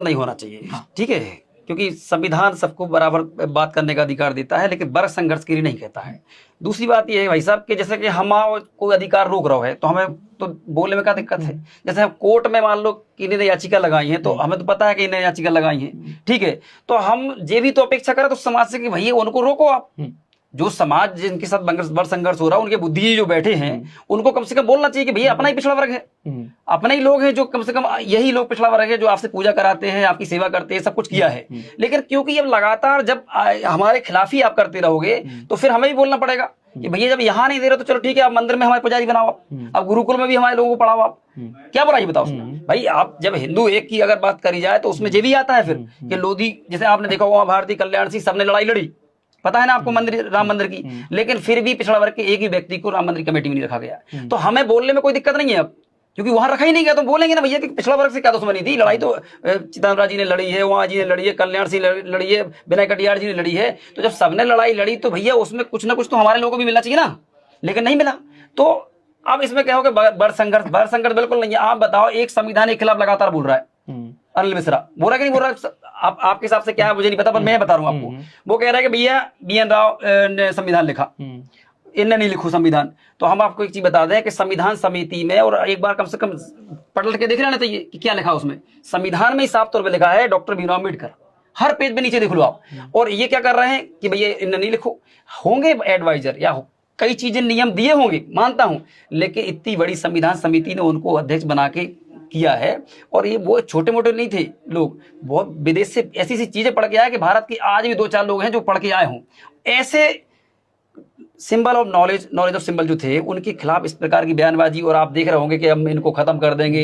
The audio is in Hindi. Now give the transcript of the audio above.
नहीं होना चाहिए। हाँ। ठीक है, क्योंकि संविधान सबको बराबर बात करने का अधिकार देता है, लेकिन वर्ग संघर्ष के लिए नहीं कहता है। दूसरी बात ये है भाई साहब कि जैसे कि हम कोई अधिकार रोक रहा है तो हमें तो बोलने में क्या दिक्कत है। जैसे हम कोर्ट में मान लो किन्हीं ने याचिका लगाई है तो हमें तो पता है कि इन्हें याचिका लगाई है, ठीक है, तो हम ये भी तो अपेक्षा करें तो समाज से कि भैया उनको रोको आप। जो समाज जिनके साथ वर्ग संघर्ष हो रहा है, उनके बुद्धिजीवी जो बैठे हैं, उनको कम से कम बोलना चाहिए कि भैया अपना ही पिछड़ा वर्ग है, अपने ही लोग हैं जो कम से कम यही लोग पिछड़ा वर्ग है जो आपसे पूजा कराते हैं, आपकी सेवा करते हैं, सब कुछ किया है। लेकिन क्योंकि अब लगातार जब हमारे खिलाफ ही आप करते रहोगे तो फिर हमें भी बोलना पड़ेगा कि भैया जब यहाँ नहीं दे रहे तो चलो ठीक है, आप मंदिर में हमारे पुजारी बनाओ, आप अब गुरुकुल में भी हमारे लोगों को पढ़ाओ, आप क्या बुराई बताओ उसमें। भाई आप जब हिंदू एक की अगर बात करी जाए तो उसमें ये भी आता है फिर कि लोधी, जैसे आपने देखा होगा भारती कल्याण सिंह, सबने लड़ाई लड़ी, पता है ना आपको, मंदिर राम मंदिर की, लेकिन फिर भी पिछड़ा वर्ग के एक ही व्यक्ति को राम मंदिर कमेटी में नहीं रखा गया। तो हमें बोलने में कोई दिक्कत नहीं है अब, क्योंकि वहां रखा ही नहीं गया, तो बोलेंगे ना भैया कि पिछड़ा वर्ग से क्या दुश्मनी थी, लड़ाई तो चिदम्बरा जी ने लड़ी है, वहां जी ने लड़ी है, कल्याण सिंह लड़ी है, विनय कटियार जी ने लड़ी है। तो जब सबने लड़ाई लड़ी तो भैया उसमें कुछ ना कुछ तो हमारे लोगों को भी मिलना चाहिए ना, लेकिन नहीं मिला। तो अब इसमें क्या हो गया, वर्ग संघर्ष बिल्कुल नहीं है। आप बताओ, एक संविधान के खिलाफ लगातार बोल रहा है अनिल मिश्रा, बोल रहा कि नहीं बोल रहा, आपके हिसाब से क्या है मुझे नहीं पता, पर मैं बता रहा हूं आपको। वो कह रहा है कि भैया BN राव ने संविधान लिखा, इनने नहीं लिखो संविधान। तो हम आपको एक चीज बता दें कि संविधान समिति में, और एक बार कम से कम पढ़ के देख लेना चाहिए कि क्या लिखा उसमें। संविधान में साफ तौर पे लिखा है डॉक्टर भीमराव अम्बेडकर, हर पेज पे नीचे देख लो आप। और ये क्या कर रहे हैं कि भैया इनने नहीं लिखो, होंगे एडवाइजर या कई चीजें नियम दिए होंगे, मानता हूं, लेकिन इतनी बड़ी संविधान समिति ने उनको अध्यक्ष बना के किया है। और ये वो छोटे मोटे नहीं थे लोग, बहुत विदेश से ऐसी ऐसी चीजें पढ़ के आए कि भारत के आज भी 2-4 लोग हैं जो पढ़ के आए हों। ऐसे symbol of knowledge of symbol जो थे, उनके खिलाफ इस प्रकार की बयानबाजी, और आप देख रहे होंगे कि हम इनको खत्म कर देंगे।